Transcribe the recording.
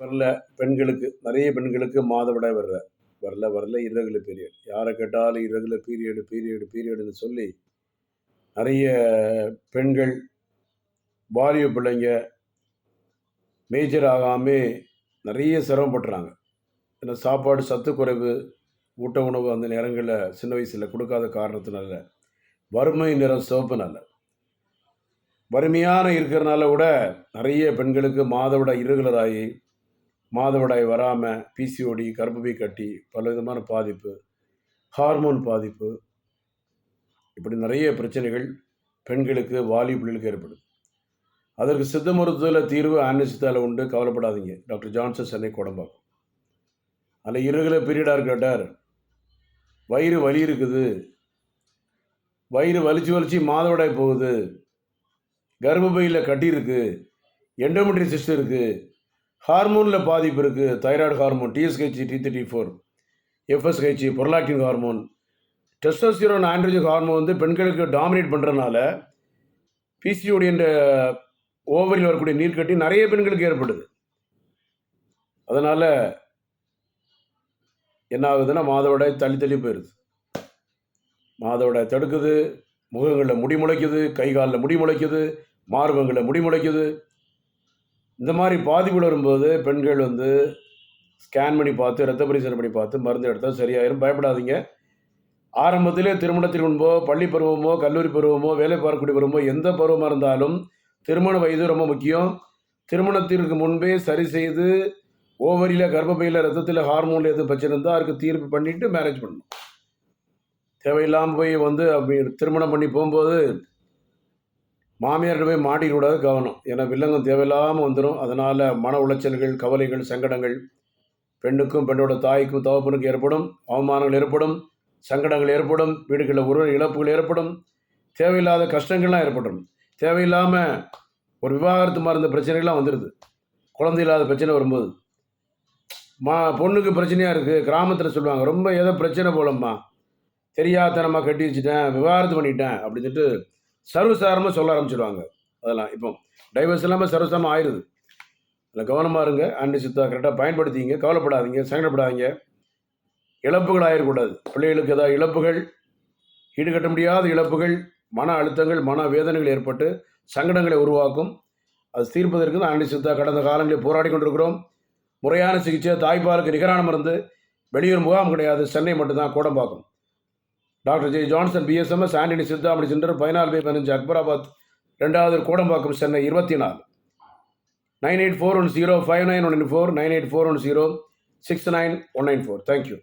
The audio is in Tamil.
வரல. பெண்களுக்கு நிறைய பெண்களுக்கு மாதவிடாய் வரல இர்ரெகுலர் பீரியட். யாரை கேட்டாலும் இர்ரெகுலர் பீரியடுன்னு சொல்லி நிறைய பெண்கள், வாலிப பிள்ளைங்க மேஜர் ஆகாமே நிறைய சிரமப்படுறாங்க. ஏன்னா சாப்பாடு சத்து குறைவு, ஊட்ட உணவு அந்த நேரங்களில் சின்ன வயசில் கொடுக்காத காரணத்தினால, வறுமை நிறம் சிவப்புனால, வறுமையான இருக்கிறனால கூட நிறைய பெண்களுக்கு மாதவிடாய் இர்ரெகுலர் ஆகி, மாதவிடாய் வராமல் பிசிஓடி, கர்ப்பப்பை கட்டி, பலவிதமான பாதிப்பு, ஹார்மோன் பாதிப்பு, இப்படி நிறைய பிரச்சனைகள் பெண்களுக்கு வாலிப பிள்ளைகளுக்கு ஏற்படுது. அதற்கு சித்த மருத்துவத்தில் தீர்வு ஆன்சித்தாவில் உண்டு, கவலைப்படாதீங்க. Doctor Johnson, Chennai, Kodambakkam. அதில் இர்ரெகுலர் பீரியடாக கேட்டார், வயிறு வலி இருக்குது, வயிறு வலிச்சு மாதவிடாய் போகுது, கர்ப்பப்பையில் கட்டி இருக்குது, எண்டோமெட்ரி சிஸ்ட் இருக்குது, ஹார்மோனில் பாதிப்பு இருக்குது, thyroid hormone, TSH, T34, FSH, prolactin hormone, testosterone, androgen hormone வந்து பெண்களுக்கு டாமினேட் பண்ணுறதுனால பிசிஓடி என்ற ஓவரியில் வரக்கூடிய நீர்க்கட்டி நிறைய பெண்களுக்கு ஏற்படுது. அதனால் என்ன ஆகுதுன்னா மாதவிடாய் தள்ளி போயிடுது. மாதவிடாய் தடுக்குது, முகங்களில் முடி முளைக்குது, கை காலில் முடி முளைக்குது, மார்பங்களில் முடி முளைக்குது. இந்த மாதிரி பாதிப்புகள் வரும்போது பெண்கள் வந்து ஸ்கேன் பண்ணி பார்த்து, ரத்த பரிசோதனை பண்ணி பார்த்து மருந்து எடுத்தால் சரியாயிரும். பயப்படாதீங்க. ஆரம்பத்திலே திருமணத்திற்கு முன்போ, பள்ளி பருவமோ, கல்லூரி பருவமோ, வேலை பார்க்கக்கூடிய பருவமோ, எந்த பருவமாக இருந்தாலும் திருமண வயது ரொம்ப முக்கியம். திருமணத்திற்கு முன்பே சரி செய்து ஓவரியில், கர்ப்பப்பையில், ரத்தத்தில், ஹார்மோனில் எதுவும் பிரச்சனை இருந்தால் அதுக்கு தீர்ப்பு பண்ணிவிட்டு மேரேஜ் பண்ணணும். தேவையில்லாமல் போய் வந்து திருமணம் பண்ணி போகும்போது மாமியார்கிட்ட போய் மாட்டிக்கூடாது, கவனம். ஏன்னா வில்லங்கம் தேவையில்லாமல் வந்துடும். அதனால் மன உளைச்சல்கள், கவலைகள், சங்கடங்கள் பெண்ணுக்கும் பெண்ணோட தாய்க்கும் தகப்பனுக்கும் ஏற்படும். அவமானங்கள் ஏற்படும், சங்கடங்கள் ஏற்படும், வீடுகளில் உறவு இழப்புகள் ஏற்படும், தேவையில்லாத கஷ்டங்கள்லாம் ஏற்படும். தேவையில்லாமல் ஒரு விவாகரத்து மருந்த பிரச்சனைகள்லாம் வந்துடுது. குழந்தை இல்லாத பிரச்சனை வரும்போது பொண்ணுக்கு பிரச்சனையாக இருக்குது. கிராமத்தில் சொல்லுவாங்க, ரொம்ப ஏதோ பிரச்சனை போலம்மா, தெரியாதனமாக கட்டி வச்சுட்டேன், விவாகரத்து பண்ணிட்டேன் அப்படின்னு சொல்லிட்டு சர்வசாதாரணமாக சொல்ல ஆரம்பிச்சிடுவாங்க. அதெல்லாம் இப்போ டைவர்ஸ் இல்லாமல் சர்வசாதாரணமாக ஆயிடுது. அதில் கவனமாக இருங்க. ஆன்டி சித்தா கரெக்டாக பயன்படுத்திங்க. கவலைப்படாதீங்க, சங்கடப்படாதீங்க. இழப்புகள் ஆயிடக்கூடாது. பிள்ளைகளுக்கு ஏதாவது இழப்புகள், ஈடுகட்ட முடியாத இழப்புகள், மன அழுத்தங்கள், மன வேதனைகள் ஏற்பட்டு சங்கடங்களை உருவாக்கும். அது தீர்ப்பதற்கு தான் ஆன்டி சித்தா கடந்த காலங்களில் போராடி கொண்டிருக்கிறோம். முறையான சிகிச்சை, தாய்ப்பாலுக்கு நிகரான மருந்து, வெளியூர் முகாம் கிடையாது, சென்னை மட்டும்தான், Kodambakkam. Doctor J Johnson, BSMS, Antony Siddhamani centre, 14/15, Akbarabad, 2வது கோடம்பாக்கம், சென்னை 24. 9841059194, 9841069194. தேங்க்யூ.